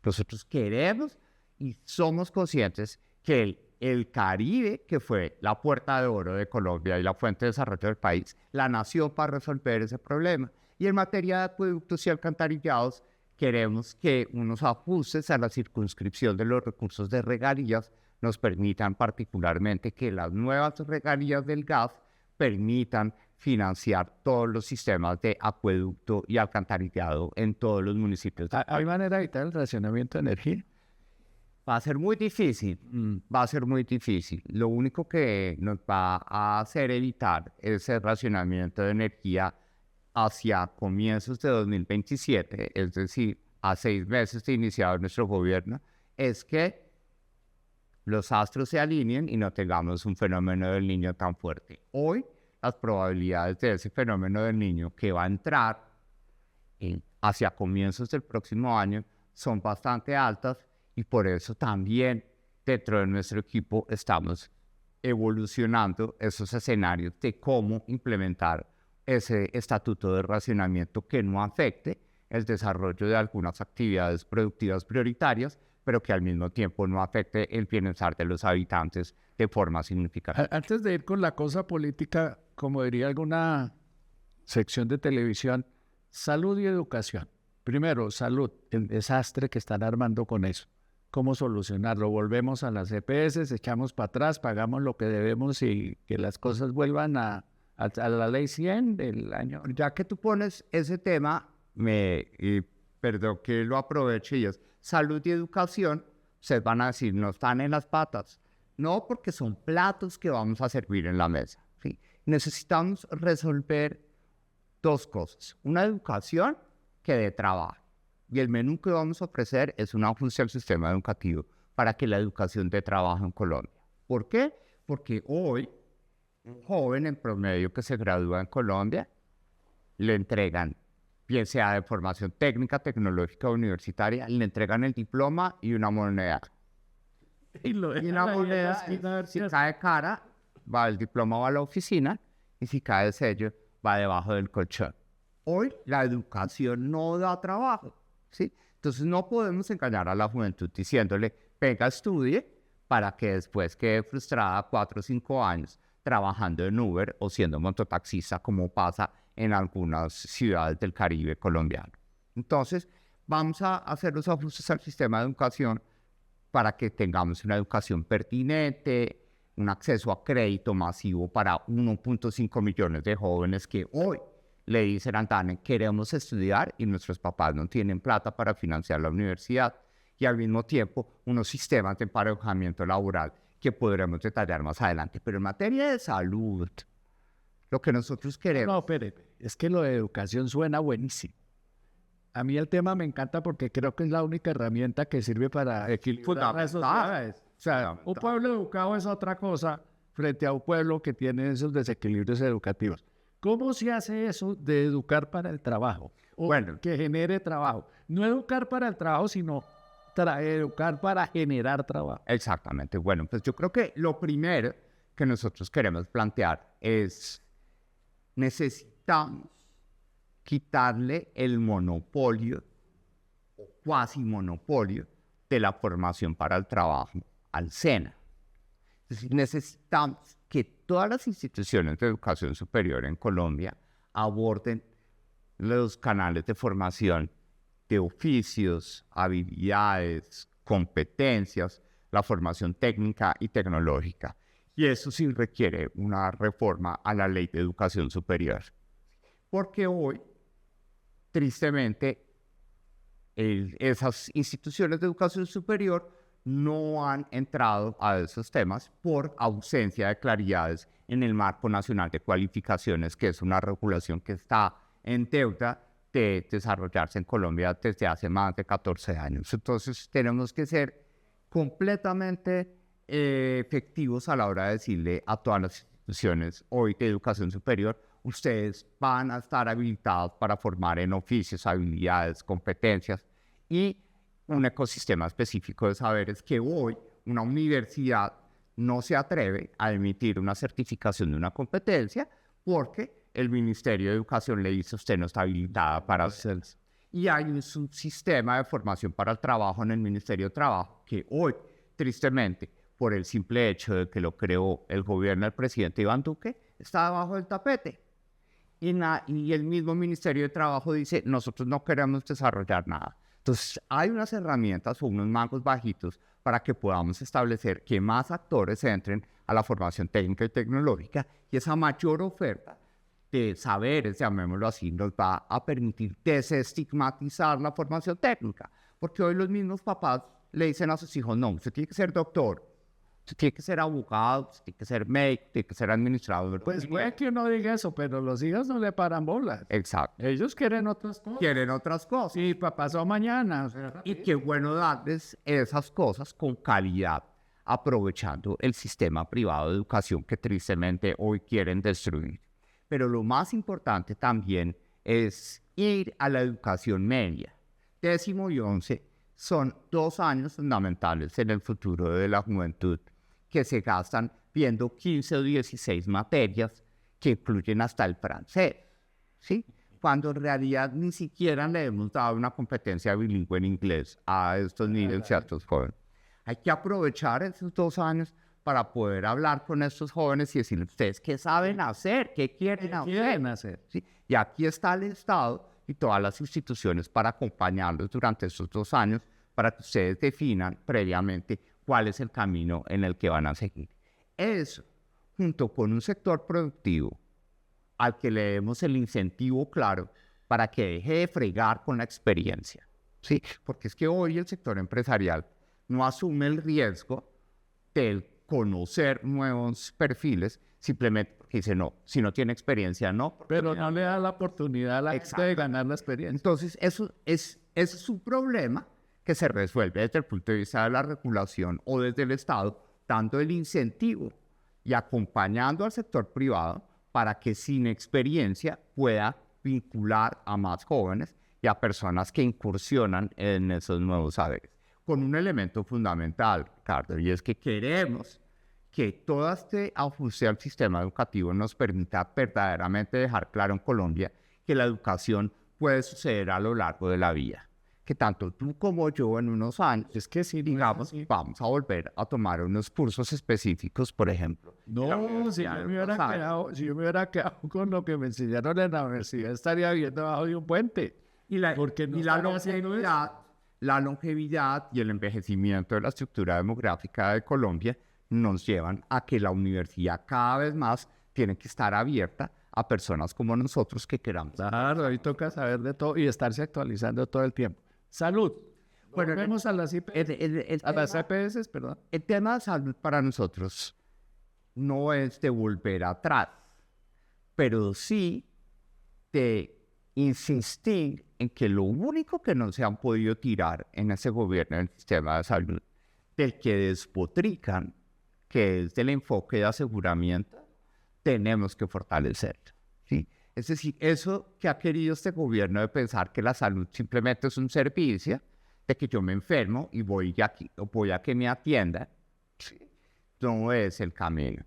nosotros queremos y somos conscientes que el Caribe, que fue la puerta de oro de Colombia y la fuente de desarrollo del país, la nació para resolver ese problema. Y en materia de acueductos y alcantarillados, queremos que unos ajustes a la circunscripción de los recursos de regalías nos permitan particularmente que las nuevas regalías del gas permitan financiar todos los sistemas de acueducto y alcantarillado en todos los municipios. ¿Hay manera de evitar el racionamiento de energía? Va a ser muy difícil, va a ser muy difícil. Lo único que nos va a hacer evitar ese racionamiento de energía hacia comienzos de 2027, es decir, a 6 meses de iniciado nuestro gobierno, es que los astros se alineen y no tengamos un fenómeno del Niño tan fuerte. Hoy, las probabilidades de ese fenómeno del Niño que va a entrar hacia comienzos del próximo año son bastante altas y por eso también dentro de nuestro equipo estamos evolucionando esos escenarios de cómo implementar ese estatuto de racionamiento que no afecte el desarrollo de algunas actividades productivas prioritarias, pero que al mismo tiempo no afecte el bienestar de los habitantes de forma significativa. Antes de ir con la cosa política, como diría alguna sección de televisión, salud y educación. Primero, salud, el desastre que están armando con eso. ¿Cómo solucionarlo? Volvemos a las EPS, echamos para atrás, pagamos lo que debemos y que las cosas vuelvan a la ley 100 del año. Ya que tú pones ese tema, perdón que lo aproveche, y es salud y educación, ustedes van a decir, no están en las patas. No, porque son platos que vamos a servir en la mesa, ¿sí? Necesitamos resolver dos cosas. Una educación que dé trabajo. Y el menú que vamos a ofrecer es un ajuste al sistema educativo para que la educación dé trabajo en Colombia. ¿Por qué? Porque hoy un joven en promedio que se gradúa en Colombia le entregan, bien sea de formación técnica, tecnológica o universitaria, le entregan el diploma y una moneda. Y la moneda, si cae cara, el diploma va a la oficina y si cae el sello, va debajo del colchón. Hoy la educación no da trabajo, ¿sí? Entonces no podemos engañar a la juventud diciéndole, venga, estudie, para que después quede frustrada 4 o 5 años trabajando en Uber o siendo mototaxista, como pasa en algunas ciudades del Caribe colombiano. Entonces, vamos a hacer los ajustes al sistema de educación para que tengamos una educación pertinente, un acceso a crédito masivo para 1.5 millones de jóvenes que hoy le dicen a Antane, queremos estudiar y nuestros papás no tienen plata para financiar la universidad, y al mismo tiempo unos sistemas de emparejamiento laboral que podremos detallar más adelante. Pero en materia de salud, lo que nosotros queremos... No, espere, es que lo de educación suena buenísimo. A mí el tema me encanta porque creo que es la única herramienta que sirve para equilibrar las sociedades. O sea, un pueblo educado es otra cosa frente a un pueblo que tiene esos desequilibrios educativos. ¿Cómo se hace eso de educar para el trabajo? O Bueno. que genere trabajo. No educar para el trabajo, sino educar para generar trabajo. Exactamente. Bueno, pues yo creo que lo primero que nosotros queremos plantear es necesitamos quitarle el monopolio o cuasi monopolio de la formación para el trabajo al SENA. Es decir, necesitamos que todas las instituciones de educación superior en Colombia aborden los canales de formación de oficios, habilidades, competencias, la formación técnica y tecnológica. Y eso sí requiere una reforma a la Ley de Educación Superior. Porque hoy, tristemente, esas instituciones de educación superior no han entrado a esos temas por ausencia de claridades en el Marco Nacional de Cualificaciones, que es una regulación que está en deuda de desarrollarse en Colombia desde hace más de 14 años. Entonces tenemos que ser completamente efectivos a la hora de decirle a todas las instituciones hoy de educación superior: ustedes van a estar habilitados para formar en oficios, habilidades, competencias y un ecosistema específico de saberes que hoy una universidad no se atreve a emitir una certificación de una competencia porque el Ministerio de Educación le dice: usted no está habilitada para hacerlo. Y hay un subsistema de formación para el trabajo en el Ministerio de Trabajo que hoy, tristemente, por el simple hecho de que lo creó el gobierno del presidente Iván Duque, está debajo del tapete. Y el mismo Ministerio de Trabajo dice: nosotros no queremos desarrollar nada. Entonces, hay unas herramientas o unos mangos bajitos para que podamos establecer que más actores entren a la formación técnica y tecnológica, y esa mayor oferta de saberes, llamémoslo así, nos va a permitir desestigmatizar la formación técnica. Porque hoy los mismos papás le dicen a sus hijos: no, usted tiene que ser doctor, usted tiene que ser abogado, usted tiene que ser médico, tiene que ser administrador. Pues puede que uno diga eso, pero los hijos no le paran bolas. Exacto. Ellos quieren otras cosas. Quieren otras cosas. Sí, pasó mañana. O sea, y qué bueno darles esas cosas con calidad, aprovechando el sistema privado de educación que tristemente hoy quieren destruir. Pero lo más importante también es ir a la educación media. 10º y 11 son 2 años fundamentales en el futuro de la juventud, que se gastan viendo 15 o 16 materias que incluyen hasta el francés, ¿sí? Cuando en realidad ni siquiera le hemos dado una competencia bilingüe en inglés a estos niños y a estos jóvenes. Hay que aprovechar esos 2 años para poder hablar con estos jóvenes y decirles: ustedes qué saben hacer, qué quieren hacer. ¿Sí? Y aquí está el Estado y todas las instituciones para acompañarlos durante estos 2 años, para que ustedes definan previamente cuál es el camino en el que van a seguir. Eso, junto con un sector productivo al que le demos el incentivo claro para que deje de fregar con la experiencia, ¿sí? Porque es que hoy el sector empresarial no asume el riesgo del conocer nuevos perfiles, simplemente porque dice: no, si no tiene experiencia, no. Pero no le da la oportunidad a la gente de ganar la experiencia. Entonces, eso es un problema que se resuelve desde el punto de vista de la regulación o desde el Estado, dando el incentivo y acompañando al sector privado para que sin experiencia pueda vincular a más jóvenes y a personas que incursionan en esos nuevos saberes. Con un elemento fundamental, Ricardo, y es que queremos que todo este ajuste al sistema educativo nos permita verdaderamente dejar claro en Colombia que la educación puede suceder a lo largo de la vida. Que tanto tú como yo en unos años, es que si digamos, vamos a volver a tomar unos cursos específicos, por ejemplo. No, si yo me hubiera quedado con lo que me enseñaron en la universidad, estaría viviendo debajo de un puente. Porque no la longevidad y el envejecimiento de la estructura demográfica de Colombia nos llevan a que la universidad cada vez más tiene que estar abierta a personas como nosotros que queramos. Claro, ahí toca saber de todo y estarse actualizando todo el tiempo. Salud. Bueno, vemos a las EPS, perdón. El tema de salud para nosotros no es de volver atrás, pero sí de insistir en que lo único que no se han podido tirar en ese gobierno del sistema de salud, del que despotrican, que es del enfoque de aseguramiento, tenemos que fortalecerlo. ¿sí? Es decir, eso que ha querido este gobierno de pensar que la salud simplemente es un servicio, de que yo me enfermo y voy a que me atiendan, ¿sí? No es el camino.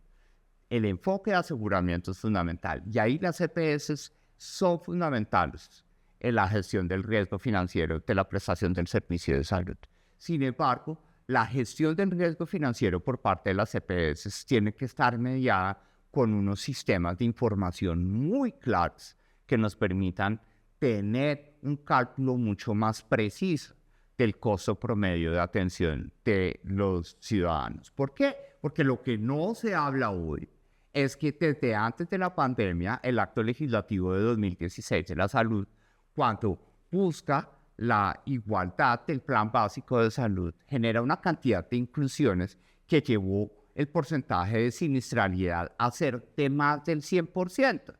El enfoque de aseguramiento es fundamental y ahí las EPS son fundamentales en la gestión del riesgo financiero de la prestación del servicio de salud. Sin embargo, la gestión del riesgo financiero por parte de las EPS tiene que estar mediada con unos sistemas de información muy claros que nos permitan tener un cálculo mucho más preciso del costo promedio de atención de los ciudadanos. ¿Por qué? Porque lo que no se habla hoy es que desde antes de la pandemia, el acto legislativo de 2016 de la salud, cuando busca la igualdad del plan básico de salud, genera una cantidad de inclusiones que llevó el porcentaje de siniestralidad a ser de más del 100%.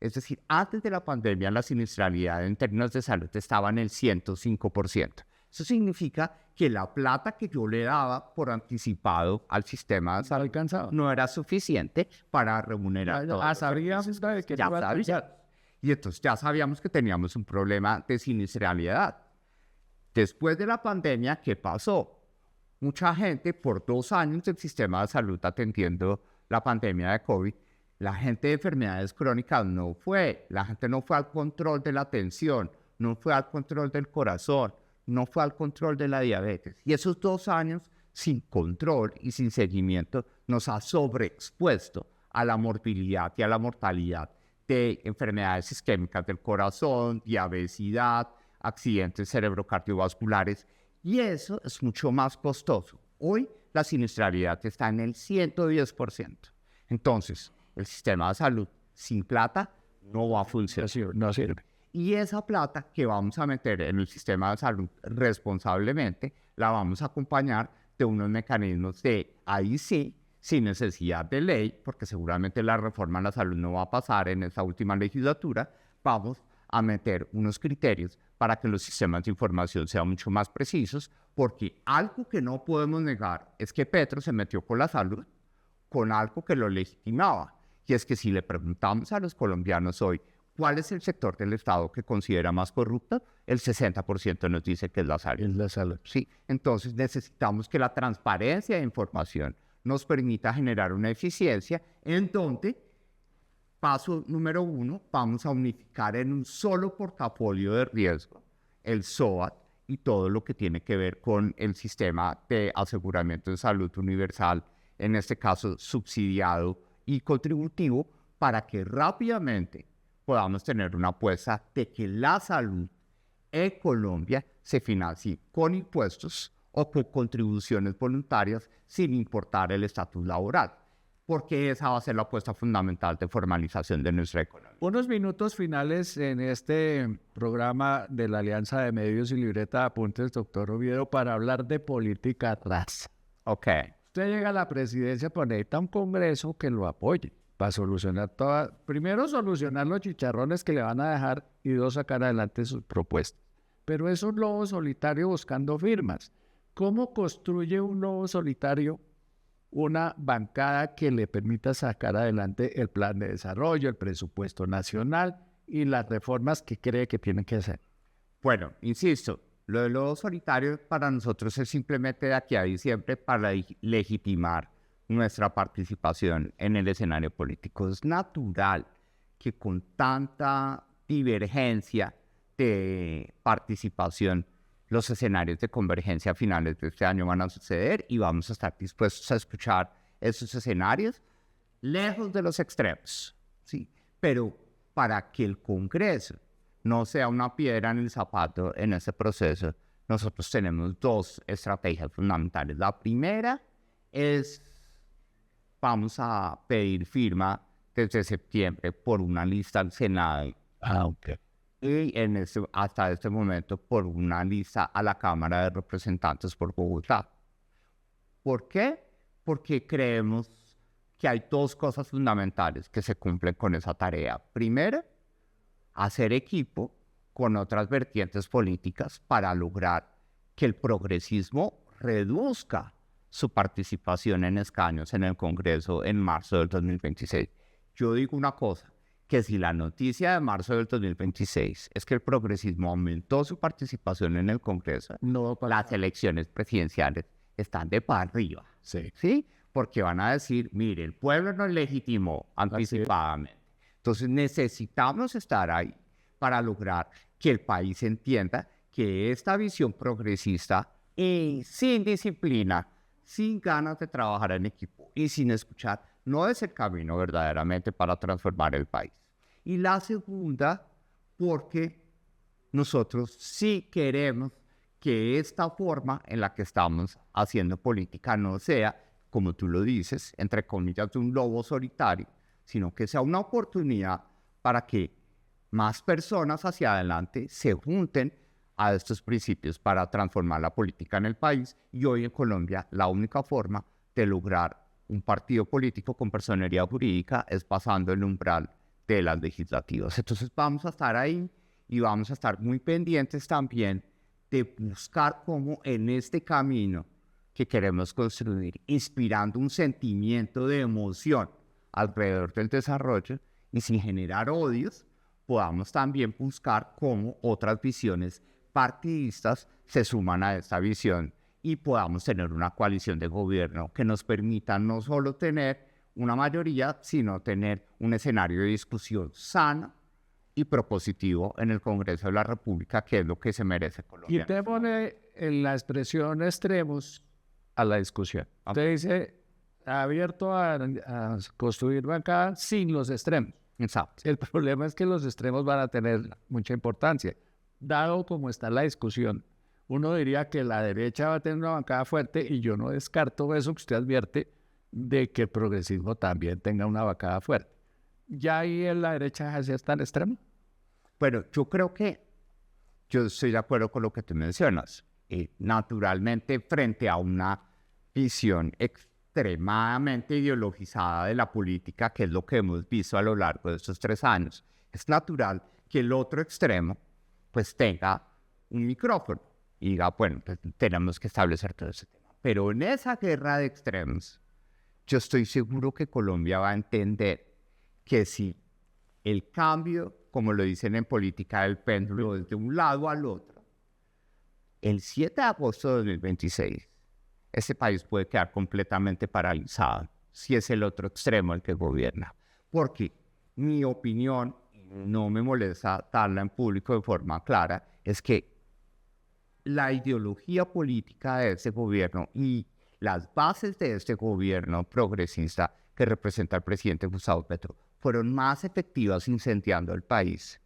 Es decir, antes de la pandemia la siniestralidad en términos de salud estaba en el 105%. Eso significa que la plata que yo le daba por anticipado al sistema de salud no era suficiente para remunerar. Sabíamos que ya sabía. Y entonces ya sabíamos que teníamos un problema de siniestralidad. Después de la pandemia, ¿qué pasó? Mucha gente, por 2 años del sistema de salud atendiendo la pandemia de COVID, la gente de enfermedades crónicas no fue. La gente no fue al control de la tensión, no fue al control del corazón, no fue al control de la diabetes. Y esos 2 años sin control y sin seguimiento nos ha sobreexpuesto a la morbilidad y a la mortalidad de enfermedades isquémicas del corazón, diabetes, accidentes cerebrocardiovasculares, y eso es mucho más costoso. Hoy la siniestralidad está en el 110%. Entonces, el sistema de salud sin plata no va a funcionar. No sirve. Y esa plata que vamos a meter en el sistema de salud responsablemente, la vamos a acompañar de unos mecanismos de, ahí sí, sin necesidad de ley, porque seguramente la reforma en la salud no va a pasar en esta última legislatura, vamos a meter unos criterios para que los sistemas de información sean mucho más precisos, porque algo que no podemos negar es que Petro se metió con la salud con algo que lo legitimaba, y es que si le preguntamos a los colombianos hoy ¿cuál es el sector del Estado que considera más corrupto? El 60% nos dice que es la salud. Es la salud. Sí, entonces necesitamos que la transparencia de información nos permita generar una eficiencia en donde, paso número 1, vamos a unificar en un solo portafolio de riesgo el SOAT y todo lo que tiene que ver con el sistema de aseguramiento de salud universal, en este caso subsidiado y contributivo, para que rápidamente podamos tener una apuesta de que la salud en Colombia se financie con impuestos o con contribuciones voluntarias sin importar el estatus laboral, porque esa va a ser la apuesta fundamental de formalización de nuestra economía. Unos minutos finales en este programa de la Alianza de Medios y Libreta de Apuntes, doctor Oviedo, para hablar de política raza. Ok. Usted llega a la presidencia, pues necesita un congreso que lo apoye para solucionar primero solucionar los chicharrones que le van a dejar y 2, sacar adelante sus propuestas. Pero es un lobo solitario buscando firmas. ¿Cómo construye un lobo solitario una bancada que le permita sacar adelante el plan de desarrollo, el presupuesto nacional y las reformas que cree que tienen que hacer? Bueno, insisto, lo del lobo solitario para nosotros es simplemente de aquí a diciembre para legitimar nuestra participación en el escenario político. Es natural que con tanta divergencia de participación, los escenarios de convergencia a finales de este año van a suceder y vamos a estar dispuestos a escuchar esos escenarios lejos de los extremos, ¿sí? Pero para que el Congreso no sea una piedra en el zapato en ese proceso, nosotros tenemos 2 estrategias fundamentales. La primera es: vamos a pedir firma desde septiembre por una lista al Senado. Y hasta este momento por una lista a la Cámara de Representantes por Bogotá. ¿Por qué? Porque creemos que hay 2 cosas fundamentales que se cumplen con esa tarea. Primero, hacer equipo con otras vertientes políticas para lograr que el progresismo reduzca su participación en escaños en el Congreso en marzo del 2026. Yo digo una cosa, que si la noticia de marzo del 2026 es que el progresismo aumentó su participación en el Congreso, No, las elecciones presidenciales están de para arriba, sí. ¿sí? Porque van a decir, mire, el pueblo nos legitimó anticipadamente. Entonces necesitamos estar ahí para lograr que el país entienda que esta visión progresista y sin disciplina, sin ganas de trabajar en equipo y sin escuchar, no es el camino verdaderamente para transformar el país. Y la segunda, porque nosotros sí queremos que esta forma en la que estamos haciendo política no sea, como tú lo dices, entre comillas, de un lobo solitario, sino que sea una oportunidad para que más personas hacia adelante se junten a estos principios para transformar la política en el país. Y hoy en Colombia la única forma de lograr un partido político con personería jurídica es pasando el umbral de las legislativas. Entonces vamos a estar ahí y vamos a estar muy pendientes también de buscar cómo en este camino que queremos construir, inspirando un sentimiento de emoción alrededor del desarrollo y sin generar odios, podamos también buscar cómo otras visiones partidistas se suman a esta visión y podamos tener una coalición de gobierno que nos permita no solo tener una mayoría, sino tener un escenario de discusión sana y propositivo en el Congreso de la República, que es lo que se merece Colombia. Quitémosle en la expresión extremos a la discusión. Usted dice, abierto a construir bancada sin los extremos. Exacto. El problema es que los extremos van a tener mucha importancia. Dado como está la discusión, uno diría que la derecha va a tener una bancada fuerte y yo no descarto eso que usted advierte de que el progresismo también tenga una bancada fuerte. ¿Ya ahí en la derecha es tan extremo? Bueno, yo creo que yo estoy de acuerdo con lo que tú mencionas. Naturalmente, frente a una visión extremadamente ideologizada de la política, que es lo que hemos visto a lo largo de estos 3 años, es natural que el otro extremo pues tenga un micrófono y diga, bueno, pues tenemos que establecer todo ese tema. Pero en esa guerra de extremos, yo estoy seguro que Colombia va a entender que si el cambio, como lo dicen en política del péndulo, es de un lado al otro, el 7 de agosto de 2026, ese país puede quedar completamente paralizado si es el otro extremo el que gobierna. Porque mi opinión, no me molesta darla en público de forma clara, es que la ideología política de ese gobierno y las bases de este gobierno progresista que representa el presidente Gustavo Petro fueron más efectivas incendiando el país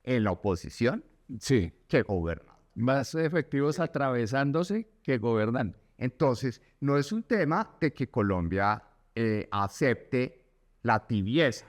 en la oposición Sí. que gobernando. Más efectivos atravesándose que gobernando. Entonces, no es un tema de que Colombia acepte la tibieza,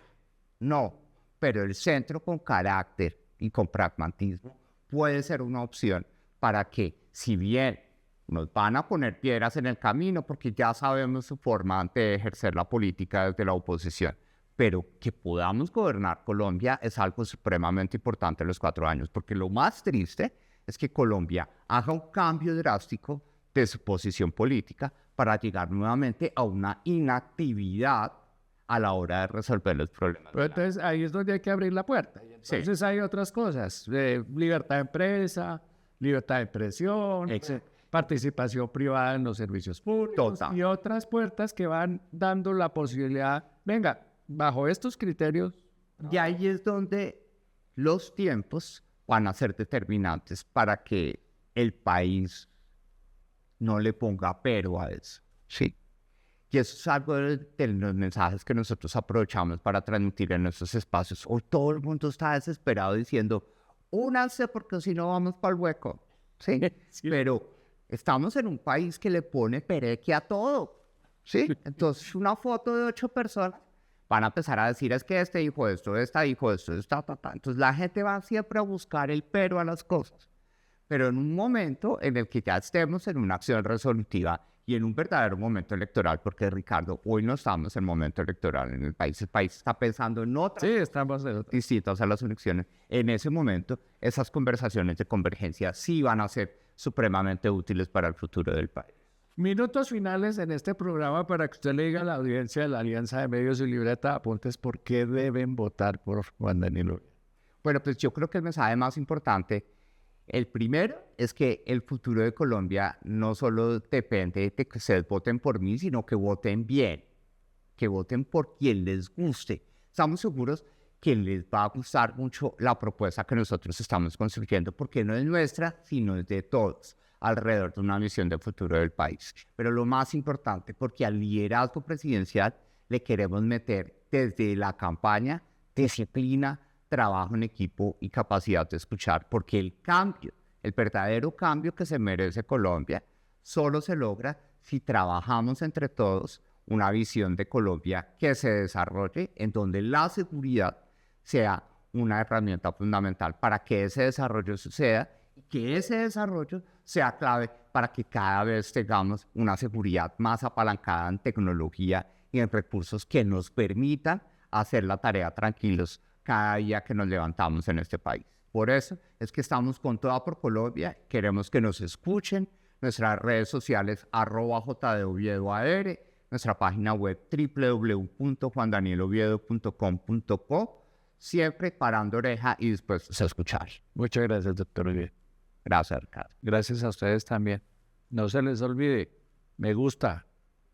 no, pero el centro con carácter y con pragmatismo puede ser una opción para que, si bien nos van a poner piedras en el camino, porque ya sabemos su forma de ejercer la política desde la oposición, pero que podamos gobernar Colombia es algo supremamente importante en los 4 años, porque lo más triste es que Colombia haga un cambio drástico de su posición política para llegar nuevamente a una inactividad a la hora de resolver los problemas. Pero entonces ahí es donde hay que abrir la puerta. Entonces hay otras cosas, libertad de empresa, libertad de expresión, participación privada en los servicios públicos y otras puertas que van dando la posibilidad, venga, bajo estos criterios. Y ahí es donde los tiempos van a ser determinantes para que el país no le ponga pero a eso. Sí. Y eso es algo de los mensajes que nosotros aprovechamos para transmitir en nuestros espacios. Hoy todo el mundo está desesperado diciendo, únanse porque si no vamos para el hueco. Sí. Sí. Pero estamos en un país que le pone pereque a todo. Sí. Entonces una foto de 8 personas van a empezar a decir, es que este dijo esto, esta dijo esto, esta. Entonces la gente va siempre a buscar el pero a las cosas. Pero en un momento en el que ya estemos en una acción resolutiva y en un verdadero momento electoral, porque Ricardo, hoy no estamos en momento electoral en el país está pensando en otras estamos distintas a las elecciones. En ese momento, esas conversaciones de convergencia sí van a ser supremamente útiles para el futuro del país. Minutos finales en este programa para que usted le diga a la audiencia de la Alianza de Medios y Libreta de Apuntes por qué deben votar por Juan Daniel Oviedo. Bueno, pues yo creo que el mensaje más importante, el primero, es que el futuro de Colombia no solo depende de que ustedes voten por mí, sino que voten bien, que voten por quien les guste. Estamos seguros que les va a gustar mucho la propuesta que nosotros estamos construyendo, porque no es nuestra, sino es de todos, alrededor de una visión de futuro del país. Pero lo más importante, porque al liderazgo presidencial le queremos meter desde la campaña disciplina, trabajo en equipo y capacidad de escuchar, porque el cambio, el verdadero cambio que se merece Colombia, solo se logra si trabajamos entre todos una visión de Colombia que se desarrolle en donde la seguridad sea una herramienta fundamental para que ese desarrollo suceda y que ese desarrollo sea clave para que cada vez tengamos una seguridad más apalancada en tecnología y en recursos que nos permitan hacer la tarea tranquilos cada día que nos levantamos en este país. Por eso es que estamos con toda por Colombia, queremos que nos escuchen, nuestras redes sociales @jdoviedoAR, nuestra página web www.juandanieloviedo.com.co, siempre parando oreja y dispuestos a escuchar. Muchas gracias, doctor Oviedo. Gracias, Ricardo. Gracias a ustedes también. No se les olvide, me gusta,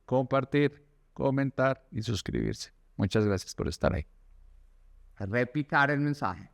compartir, comentar y suscribirse. Muchas gracias por estar ahí. Replicar el mensaje.